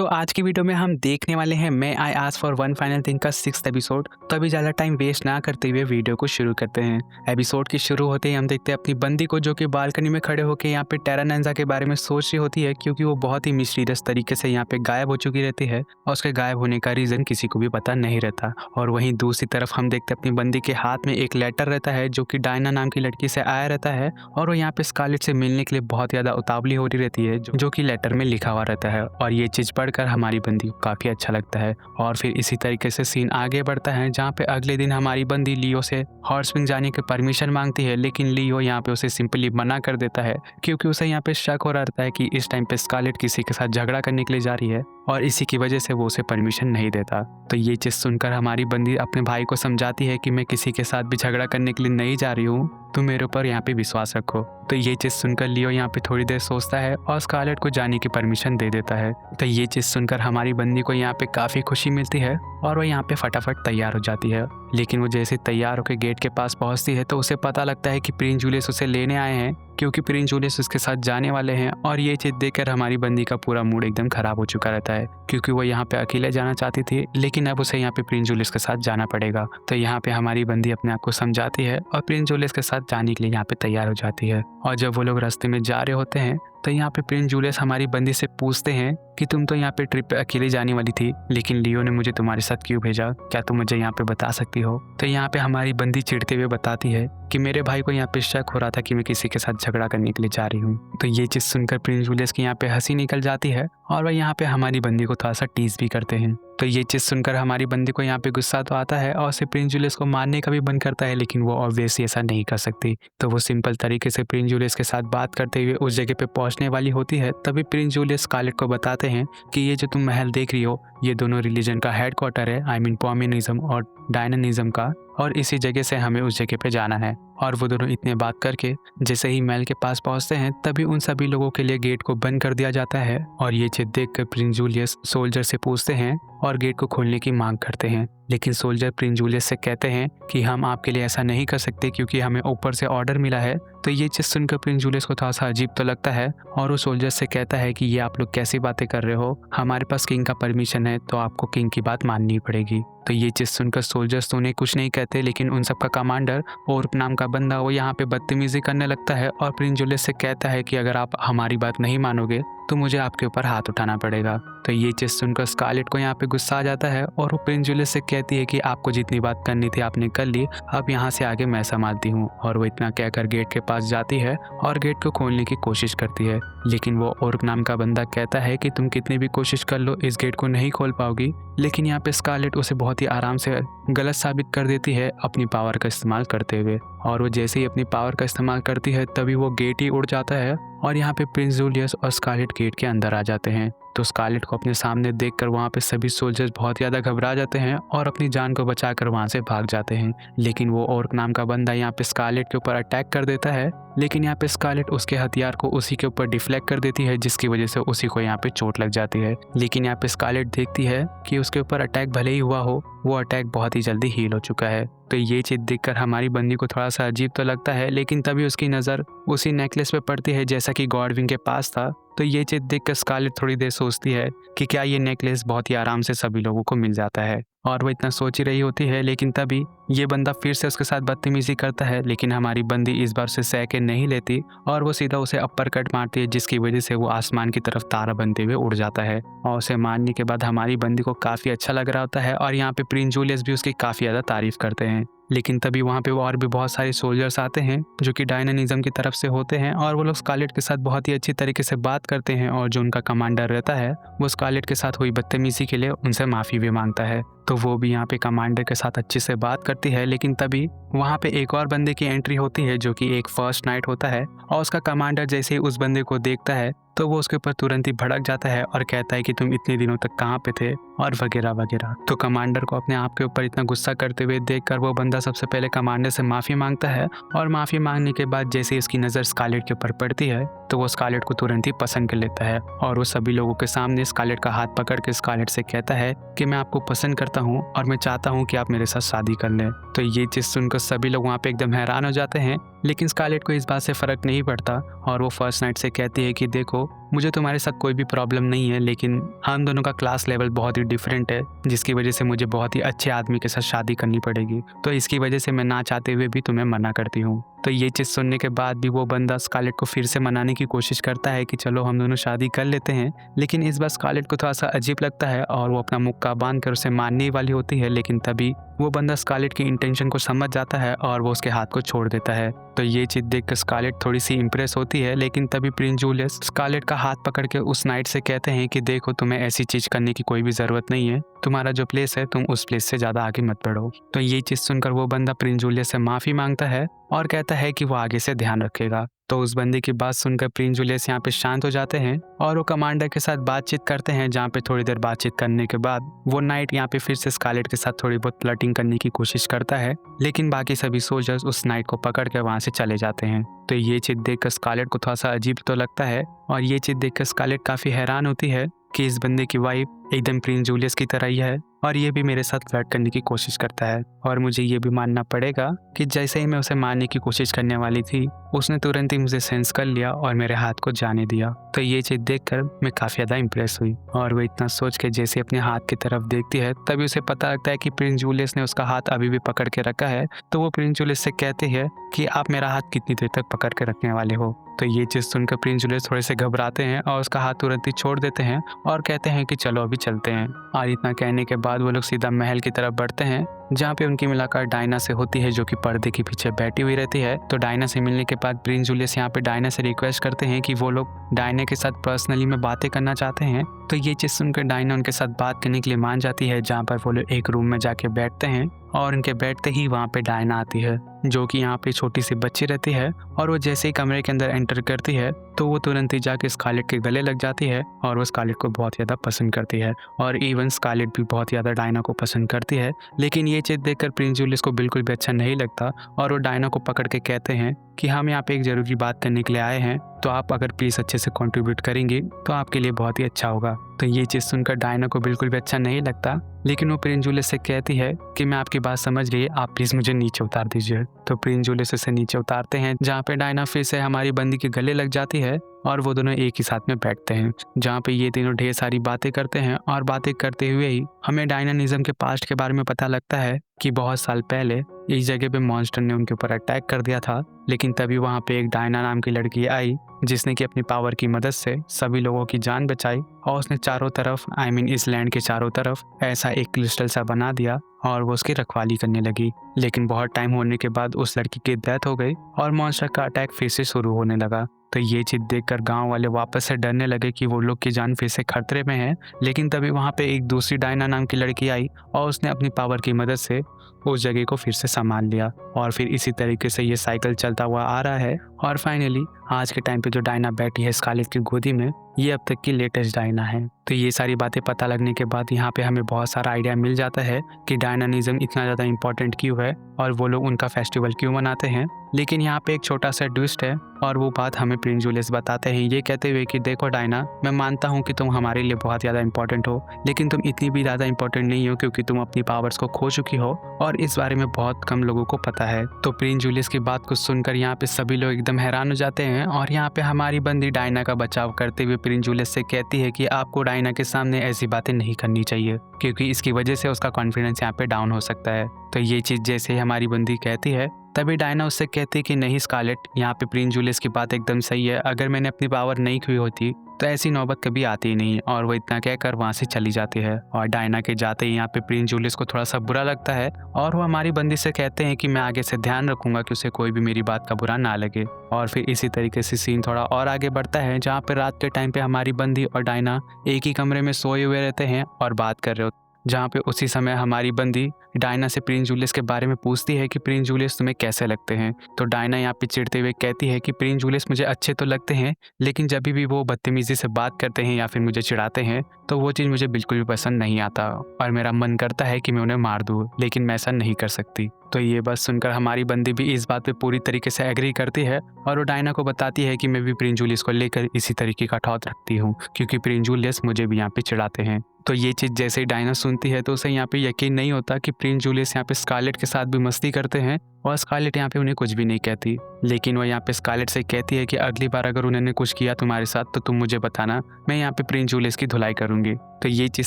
तो आज की वीडियो में हम देखने वाले हैं मैं I ask for one final thing का 6th एपिसोड। तो अभी ज़्यादा टाइम वेस्ट ना करते हुए वीडियो को शुरू करते हैं। एपिसोड की शुरू होते ही हम देखते हैं अपनी बंदी को जो कि बालकनी में खड़े होकर यहाँ पे टेरा नैंजा के बारे में सोच रही होती है, क्योंकि वो बहुत ही मिस्टीरियस तरीके से यहाँ पे गायब हो चुकी रहती है और उसके गायब होने का रीज़न किसी को भी पता नहीं रहता। और वहीं दूसरी तरफ हम देखते हैं अपनी बंदी के हाथ में एक लेटर रहता है जो कि डायना नाम की लड़की से आया रहता है और वो यहाँ पे स्कारलेट से मिलने के लिए बहुत ज़्यादा उतावली हो रही रहती है जो कि लेटर में लिखा हुआ रहता है। और ये चीज़ पढ़कर हमारी बंदी को काफ़ी अच्छा लगता है। और फिर इसी तरीके से सीन आगे बढ़ता है जहाँ पे अगले दिन हमारी बंदी लियो से हॉट स्प्रिंग जाने की परमिशन मांगती है, लेकिन लियो यहाँ पे उसे सिंपली मना कर देता है क्योंकि उसे यहाँ पे शक हो रहता है कि इस टाइम पे स्कारलेट किसी के साथ झगड़ा करने के लिए जा रही है और इसी की वजह से वो उसे परमिशन नहीं देता। तो ये चीज़ सुनकर हमारी बंदी अपने भाई को समझाती है कि मैं किसी के साथ भी झगड़ा करने के लिए नहीं जा रही हूँ, तुम मेरे ऊपर यहाँ पे विश्वास रखो। तो ये चीज़ सुनकर लियो यहाँ पे थोड़ी देर सोचता है और स्कारलेट को जाने की परमिशन दे देता है। तो ये चीज़ सुनकर हमारी बंदी को यहाँ पे काफ़ी खुशी मिलती है और वो यहाँ पे फटाफट तैयार हो जाती है। लेकिन वो जैसे तैयार होकर गेट के पास पहुँचती है तो उसे पता लगता है कि प्रिंस जूलियस उसे लेने आए हैं, क्योंकि प्रिंस जूलियस उसके साथ जाने वाले हैं। और ये चीज़ देखकर हमारी बंदी का पूरा मूड एकदम ख़राब हो चुका रहता है, क्योंकि वो यहाँ पे अकेले जाना चाहती थी लेकिन अब उसे यहाँ पे प्रिंस जूलियस के साथ जाना पड़ेगा। तो यहाँ पे हमारी बंदी अपने आप को समझाती है और प्रिंस जूलियस के साथ जाने के लिए यहाँ पे तैयार हो जाती है। और जब वो लोग रास्ते में जा रहे होते हैं तो यहाँ पे प्रिंस जूलियस हमारी बंदी से पूछते हैं कि तुम तो यहाँ पे ट्रिप पे अकेले जाने वाली थी, लेकिन लियो ने मुझे तुम्हारे साथ क्यों भेजा, क्या तुम मुझे यहाँ पे बता सकती हो। तो यहाँ पे हमारी बंदी चिढ़ते हुए बताती है कि मेरे भाई को यहाँ पे शक हो रहा था कि मैं किसी के साथ झगड़ा करने के लिए जा रही हूँ। तो ये चीज़ सुनकर प्रिंस जूलियस की यहाँ पे हंसी निकल जाती है और वह यहाँ पे हमारी बंदी को थोड़ा सा टीज भी करते हैं। तो ये चीज़ सुनकर हमारी बंदी को यहाँ पे गुस्सा तो आता है और उसे प्रिंस जूलियस को मारने का भी मन करता है, लेकिन वो ऑब्वियसली ऐसा नहीं कर सकती। तो वो सिंपल तरीके से प्रिंस जूलियस के साथ बात करते हुए उस जगह पे पहुंचने वाली होती है। तभी प्रिंस जूलियस स्कारलेट को बताते हैं कि ये जो तुम महल देख रही हो ये दोनों रिलीजन का हेडक्वार्टर है, आई मीन पॉमिनिज्म और डायनानिज्म का, और इसी जगह से हमें उस जगह पे जाना है। और वो दोनों इतने बात करके जैसे ही महल के पास पहुंचते हैं तभी उन सभी लोगों के लिए गेट को बंद कर दिया जाता है। और ये चीज देखकर प्रिंस जूलियस सोल्जर से पूछते हैं और गेट को खोलने की मांग करते हैं, लेकिन सोल्जर प्रिंस जूलियस से कहते हैं कि हम आपके लिए ऐसा नहीं कर सकते क्योंकि हमें ऊपर से ऑर्डर मिला है। तो ये चीज़ सुनकर प्रिंस जूलियस को थोड़ा सा अजीब तो लगता है और वो सोल्जर से कहता है कि ये आप लोग कैसी बातें कर रहे हो, हमारे पास किंग का परमिशन है तो आपको किंग की बात माननी पड़ेगी। तो ये चीज़ सुनकर सोल्जर्स तो उन्हें कुछ नहीं कहते, लेकिन उन सबका कमांडर ओर्प नाम का बंदा वो यहाँ पे बदतमीजी करने लगता है और प्रिंस जूलियस से कहता है कि अगर आप हमारी बात नहीं मानोगे तो मुझे आपके ऊपर हाथ उठाना पड़ेगा। तो ये चीज़ सुनकर स्कारलेट को यहाँ पे गुस्सा आ जाता है और वो प्रिंस जूलियस से कहती है कि आपको जितनी बात करनी थी आपने कर ली, अब यहाँ से आगे मैं संभालती हूँ। और वो इतना कहकर गेट के पास जाती है और गेट को खोलने की कोशिश करती है, लेकिन वो ओर्प नाम का बंदा कहता है कि तुम कितनी भी कोशिश कर लो इस गेट को नहीं खोल पाओगी। लेकिन यहाँ पे स्कारलेट उसे बहुत ही आराम से गलत साबित कर देती है अपनी पावर का इस्तेमाल करते हुए। और वो जैसे ही अपनी पावर का इस्तेमाल करती है तभी वो गेट ही उड़ जाता है और यहाँ पे प्रिंस जूलियस और स्कारलेट गेट के अंदर आ जाते हैं। तो स्कारलेट को अपने सामने देखकर वहाँ पे सभी सोल्जर्स बहुत ज़्यादा घबरा जाते हैं और अपनी जान को बचाकर वहाँ से भाग जाते हैं। लेकिन वो ओर्क नाम का बंदा यहाँ पे स्कारलेट के ऊपर अटैक कर देता है, लेकिन यहाँ पे स्कारलेट उसके हथियार को उसी के ऊपर डिफ्लेक्ट कर देती है, जिसकी वजह से उसी को यहाँ पे चोट लग जाती है। लेकिन यहाँ पे स्कारलेट देखती है कि उसके ऊपर अटैक भले ही हुआ हो, वो अटैक बहुत ही जल्दी हील हो चुका है। तो ये चीज़ देखकर हमारी बंदी को थोड़ा सा अजीब तो लगता है, लेकिन तभी उसकी नज़र उसी नेकलेस पे पड़ती है जैसा कि गॉडविन के पास था। तो ये चीज़ देखकर स्कारलेट थोड़ी देर सोचती है कि क्या ये नेकलेस बहुत ही आराम से सभी लोगों को मिल जाता है, और वो इतना सोच ही रही होती है। लेकिन तभी ये बंदा फिर से उसके साथ बदतमीजी करता है, लेकिन हमारी बंदी इस बार उसे सह के नहीं लेती और वो सीधा उसे अपर कट मारती है, जिसकी वजह से वो आसमान की तरफ तारा बनते हुए उड़ जाता है। और उसे मारने के बाद हमारी बंदी को काफ़ी अच्छा लग रहा होता है और यहाँ पे प्रिंस जूलियस भी उसकी काफ़ी ज़्यादा तारीफ करते हैं। लेकिन तभी वहाँ पे और भी बहुत सारे सोल्जर्स आते हैं जो कि डायनानिज्म की तरफ से होते हैं और वो लोग स्कारलेट के साथ बहुत ही अच्छी तरीके से बात करते हैं और जो उनका कमांडर रहता है वो स्कारलेट के साथ हुई बदतमीजी के लिए उनसे माफ़ी भी मांगता है। तो वो भी यहाँ पे कमांडर के साथ अच्छे से बात करती है। लेकिन तभी वहाँ पे एक और बंदे की एंट्री होती है जो कि एक फर्स्ट नाइट होता है और उसका कमांडर जैसे ही उस बंदे को देखता है तो वो उसके ऊपर तुरंत ही भड़क जाता है और कहता है कि तुम इतने दिनों तक कहाँ पे थे और वगैरह वगैरह। तो कमांडर को अपने आप के ऊपर इतना गुस्सा करते हुए देखकर वो बंदा सबसे पहले कमांडर से माफ़ी मांगता है और माफ़ी मांगने के बाद जैसे ही उसकी नज़र स्कारलेट के ऊपर पड़ती है तो वो स्कारलेट को तुरंत ही पसंद कर लेता है और वो सभी लोगों के सामने स्कारलेट का हाथ पकड़ के स्कारलेट से कहता है कि मैं आपको पसंद करता करता हूँ और मैं चाहता हूँ कि आप मेरे साथ शादी कर लें। तो ये चीज़ सुनकर सभी लोग वहाँ पे एकदम हैरान हो जाते हैं, लेकिन स्कारलेट को इस बात से फ़र्क नहीं पड़ता और वो फर्स्ट नाइट से कहती है कि देखो, मुझे तुम्हारे साथ कोई भी प्रॉब्लम नहीं है, लेकिन हम दोनों का क्लास लेवल बहुत ही डिफरेंट है, जिसकी वजह से मुझे बहुत ही अच्छे आदमी के साथ शादी करनी पड़ेगी। तो इसकी वजह से मैं ना चाहते हुए भी तुम्हें मना करती हूँ। तो ये चीज़ सुनने के बाद भी वो बंदा स्कारलेट को फिर से मनाने की कोशिश करता है कि चलो हम दोनों शादी कर लेते हैं, लेकिन इस बार स्कारलेट को थोड़ा सा अजीब लगता है और वो अपना मुक्का बांध कर उसे मारने वाली होती है, लेकिन तभी वो बंदा स्कारलेट की इंटेंशन को समझ जाता है और वो उसके हाथ को छोड़ देता है। तो ये चीज़ देखकर स्कारलेट थोड़ी सी इम्प्रेस होती है, लेकिन तभी प्रिंस जूलियस स्कारलेट का हाथ पकड़ के उस नाइट से कहते हैं कि देखो, तुम्हें ऐसी चीज़ करने की कोई भी ज़रूरत नहीं है, तुम्हारा जो प्लेस है तुम उस प्लेस से ज़्यादा आगे मत बढ़ो। तो ये चीज़ सुनकर वो बंदा प्रिंस जूलियस से माफ़ी मांगता है और कहता है कि वो आगे से ध्यान रखेगा। तो उस बंदे की बात सुनकर प्रिंस जूलियस यहाँ पे शांत हो जाते हैं और वो कमांडर के साथ बातचीत करते हैं, जहाँ पे थोड़ी देर बातचीत करने के बाद वो नाइट यहाँ पे फिर से स्कारलेट के साथ थोड़ी बहुत फ्लर्टिंग करने की कोशिश करता है, लेकिन बाकी सभी सोल्जर्स उस नाइट को पकड़ के वहाँ से चले जाते हैं। तो ये चीज़ देखकर स्कारलेट को थोड़ा सा अजीब तो लगता है और ये चीज़ देखकर स्कारलेट काफ़ी हैरान होती है कि इस बंदे की वाइफ एकदम प्रिंस जूलियस की तरह ही है और ये भी मेरे साथ फ्लर्ट करने की कोशिश करता है। और मुझे ये भी मानना पड़ेगा कि जैसे ही मैं उसे मारने की कोशिश करने वाली थी, उसने तुरंत ही मुझे सेंस कर लिया और मेरे हाथ को जाने दिया। तो ये चीज़ देखकर मैं काफ़ी ज़्यादा इम्प्रेस हुई और वो इतना सोच के जैसे अपने हाथ की तरफ देखती है, तभी उसे पता लगता है कि प्रिंस जूलियस ने उसका हाथ अभी भी पकड़ के रखा है। तो वो प्रिंस जूलियस से कहती है कि आप मेरा हाथ कितनी देर तक पकड़ के रखने वाले हो। तो ये चीज़ सुनकर प्रिंस जूलियस थोड़े से घबराते हैं और उसका हाथ तुरंत ही छोड़ देते हैं और कहते हैं कि चलो अभी चलते हैं। और इतना कहने के बाद वो लोग सीधा महल की तरफ बढ़ते हैं, जहाँ पे उनकी मुलाकात डायना से होती है, जो कि पर्दे के पीछे बैठी हुई रहती है। तो डायना से मिलने के बाद प्रिंस जूलियस यहाँ पे डायना से रिक्वेस्ट करते हैं कि वो लोग डायना के साथ पर्सनली में बातें करना चाहते हैं। तो ये चीज़ सुनकर डायना उनके साथ बात करने के लिए मान जाती है, जहाँ पर वो लोग एक रूम में जाके बैठते हैं और उनके बैठते ही वहाँ पे डायना आती है, जो कि यहाँ पे छोटी सी बच्ची रहती है। और वो जैसे ही कमरे के अंदर एंटर करती है तो वो तुरंत ही जाके स्कारलेट के गले लग जाती है और वो स्कारलेट को बहुत ज़्यादा पसंद करती है और इवन स्कारलेट भी बहुत ज़्यादा डायना को पसंद करती है। लेकिन ये चीज़ देखकर प्रिंस जूलियस को बिल्कुल भी अच्छा नहीं लगता और वो डायना को पकड़ के कहते हैं कि हम यहाँ पे एक ज़रूरी बात करने के लिए आए हैं, तो आप अगर प्लीज़ अच्छे से कंट्रीब्यूट करेंगे तो आपके लिए बहुत ही अच्छा होगा। तो ये चीज़ सुनकर डायना को बिल्कुल भी अच्छा नहीं लगता, लेकिन वो प्रिंस जूलियस से कहती है कि मैं आपकी बात समझ गई, आप प्लीज़ मुझे नीचे उतार दीजिए। तो प्रिंस जूलियस उसे नीचे उतारते हैं, जहाँ पे डायना फिर से हमारी बंदी के गले लग जाती है और वो दोनों एक ही साथ में बैठते हैं, जहाँ पे ये तीनों ढेर सारी बातें करते हैं। और बातें करते हुए ही हमें डायनानिज्म के पास्ट के बारे में पता लगता है कि बहुत साल पहले इस जगह पे मॉन्स्टर ने उनके ऊपर अटैक कर दिया था, लेकिन तभी वहाँ पे एक डायना नाम की लड़की आई, जिसने कि अपनी पावर की मदद से सभी लोगों की जान बचाई और उसने चारों तरफ इस लैंड के चारों तरफ ऐसा एक क्रिस्टल सा बना दिया और वो उसकी रखवाली करने लगी। लेकिन बहुत टाइम होने के बाद उस लड़की की डेथ हो गई और मॉन्स्टर का अटैक फिर से शुरू होने लगा। तो ये चीज़ देखकर गांव वाले वापस से डरने लगे कि वो लोग की जान फिर से खतरे में है। लेकिन तभी वहाँ पे एक दूसरी डायना नाम की लड़की आई और उसने अपनी पावर की मदद से उस जगह को फिर से संभाल लिया और फिर इसी तरीके से ये साइकिल चलता हुआ आ रहा है। और फाइनली आज के टाइम पे जो डायना बैठी है स्कारलेट की गोदी में, ये अब तक की लेटेस्ट डायना है। तो ये सारी बातें पता लगने के बाद यहाँ पे हमें बहुत सारा आइडिया मिल जाता है कि डायनानिज्म इतना ज़्यादा इम्पोर्टेंट क्यों है और वो लोग उनका फेस्टिवल क्यों मनाते हैं। लेकिन यहाँ पे एक छोटा सा ट्विस्ट है और वो बात हमें प्रिंस जूलियस बताते हैं, ये कहते हुए कि देखो डायना, मैं मानता हूँ कि तुम हमारे लिए बहुत ज़्यादा इंपॉर्टेंट हो, लेकिन तुम इतनी भी ज़्यादा इंपॉर्टेंट नहीं हो क्योंकि तुम अपनी पावर्स को खो चुकी हो और इस बारे में बहुत कम लोगों को पता है। तो प्रिंस जूलियस की बात को सुनकर यहाँ पे सभी लोग एकदम हैरान हो जाते हैं और यहाँ पे हमारी बंदी डायना का बचाव करते हुए प्रिंस जूलियस से कहती है कि आपको डायना के सामने ऐसी बातें नहीं करनी चाहिए, क्योंकि इसकी वजह से उसका कॉन्फिडेंस यहाँ पे डाउन हो सकता है। तो ये चीज़ जैसे ही हमारी बंदी कहती है, तभी डायना उससे कहती है कि नहीं स्कारलेट, यहाँ पे प्रिंस जूलियस की बात एकदम सही है, अगर मैंने अपनी पावर नहीं खोई होती तो ऐसी नौबत कभी आती ही नहीं। और वो इतना कहकर वहाँ से चली जाती है और डायना के जाते ही यहाँ पे प्रिंस जूलियस को थोड़ा सा बुरा लगता है और वो हमारी बंदी से कहते हैं कि मैं आगे से ध्यान रखूंगा कि उसे कोई भी मेरी बात का बुरा ना लगे। और फिर इसी तरीके से सीन थोड़ा और आगे बढ़ता है, जहाँ पे रात के टाइम पे हमारी बंदी और डायना एक ही कमरे में सोए हुए रहते हैं और बात कर रहे होते, जहाँ पे उसी समय हमारी बंदी डायना से प्रिंस जूलियस के बारे में पूछती है कि प्रिंस जूलियस तुम्हें कैसे लगते हैं। तो डायना यहाँ पे चिढ़ते हुए कहती है कि प्रिंस जूलियस मुझे अच्छे तो लगते हैं, लेकिन जब भी वो बदतमीजी से बात करते हैं या फिर मुझे चिढ़ाते हैं तो वो चीज़ मुझे बिल्कुल भी पसंद नहीं आता और मेरा मन करता है कि मैं उन्हें मार दूँ, लेकिन मैं ऐसा नहीं कर सकती। तो ये बात सुनकर हमारी बंदी भी इस बात पे पूरी तरीके से एग्री करती है और वो डायना को बताती है कि मैं भी प्रिंस जूलियस को लेकर इसी तरीके का थॉट रखती हूँ, क्योंकि प्रिंस जूलियस मुझे भी यहाँ पे चिढ़ाते हैं। तो ये चीज़ जैसे ही डायना सुनती है तो उसे यहाँ पे यकीन नहीं होता कि प्रिंस जूलियस यहाँ पे स्कारलेट के साथ भी मस्ती करते हैं और स्कारलेट यहाँ पे उन्हें कुछ भी नहीं कहती। लेकिन वो यहाँ पे स्कारलेट से कहती है कि अगली बार अगर उन्होंने कुछ किया तुम्हारे साथ तो तुम मुझे बताना, मैं यहाँ पे प्रिंस जूलियस की धुलाई करूंगी। तो ये चीज़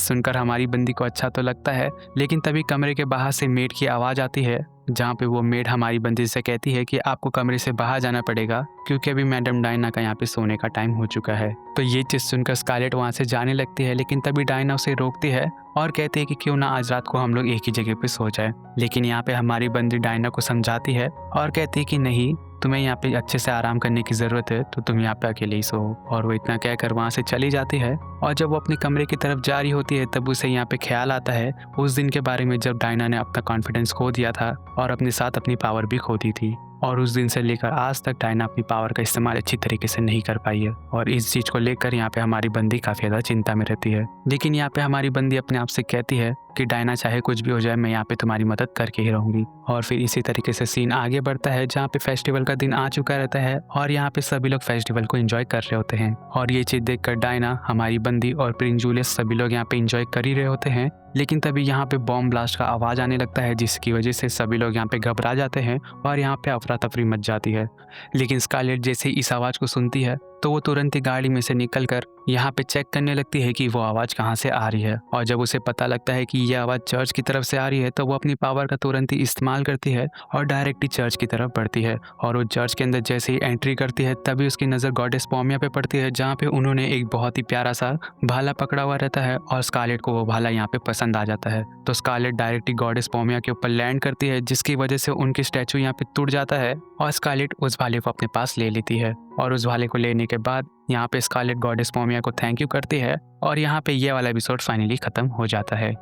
सुनकर हमारी बंदी को अच्छा तो लगता है, लेकिन तभी कमरे के बाहर से मेड की आवाज़ आती है, जहाँ पे वो मेड हमारी बंदी से कहती है कि आपको कमरे से बाहर जाना पड़ेगा क्योंकि अभी मैडम डायना का यहाँ पे सोने का टाइम हो चुका है। तो ये चीज़ सुनकर स्कारलेट वहाँ से जाने लगती है, लेकिन तभी डायना उसे रोकती है और कहती है कि क्यों ना आज रात को हम लोग एक ही जगह पे सो जाए। लेकिन यहाँ पे हमारी बंदी डायना को समझाती है और कहती है कि नहीं, तुम्हें यहाँ पे अच्छे से आराम करने की ज़रूरत है, तो तुम यहाँ पे अकेले ही सो। और वो इतना कहकर वहाँ से चली जाती है। और जब वो अपने कमरे की तरफ जा रही होती है तब उसे यहाँ पे ख्याल आता है उस दिन के बारे में जब डायना ने अपना कॉन्फिडेंस खो दिया था और अपने साथ अपनी पावर भी खो दी थी। और उस दिन से लेकर आज तक डायना अपनी पावर का इस्तेमाल अच्छी तरीके से नहीं कर पाई है और इस चीज़ को लेकर यहाँ पे हमारी बंदी काफ़ी ज़्यादा चिंता में रहती है। लेकिन यहाँ पे हमारी बंदी अपने आप से कहती है कि डायना चाहे कुछ भी हो जाए, मैं यहाँ पे तुम्हारी मदद करके ही रहूंगी। और फिर इसी तरीके से सीन आगे बढ़ता है जहाँ पे फेस्टिवल का दिन आ चुका रहता है और यहाँ पे सभी लोग फेस्टिवल को एंजॉय कर रहे होते हैं। और ये चीज़ देखकर डायना, हमारी बंदी और प्रिंस जूलियस सभी लोग यहाँ पे एंजॉय कर ही रहे होते हैं। लेकिन तभी यहाँ पे बॉम्ब ब्लास्ट का आवाज़ आने लगता है, जिसकी वजह से सभी लोग यहाँ पे घबरा जाते हैं और यहाँ पे अफरा तफरी मच जाती है। लेकिन स्कारलेट जैसे ही इस आवाज़ को सुनती है तो वो तुरंत ही गाड़ी में से निकलकर यहाँ पे चेक करने लगती है कि वो आवाज़ कहाँ से आ रही है। और जब उसे पता लगता है कि ये आवाज़ चर्च की तरफ से आ रही है तो वो अपनी पावर का तुरंत ही इस्तेमाल करती है और डायरेक्ट ही चर्च की तरफ बढ़ती है। और वो चर्च के अंदर जैसे ही एंट्री करती है तभी उसकी नज़र गॉडेस पॉमिया पे पड़ती है, जहाँ पे उन्होंने एक बहुत ही प्यारा सा भाला पकड़ा हुआ रहता है और स्कारलेट को वो भाला यहाँ पे पसंद आ जाता है। तो स्कारलेट डायरेक्ट ही गॉडेस पॉमिया के ऊपर लैंड करती है, जिसकी वजह से उनकी स्टैचू यहाँ पे टूट जाता है और स्कारलेट उस भाले को अपने पास ले लेती है। और उस भाले को लेने के बाद यहाँ पे स्कारलेट गॉडेस पॉमिया को थैंक यू करती है और यहाँ पे ये वाला एपिसोड फाइनली खत्म हो जाता है।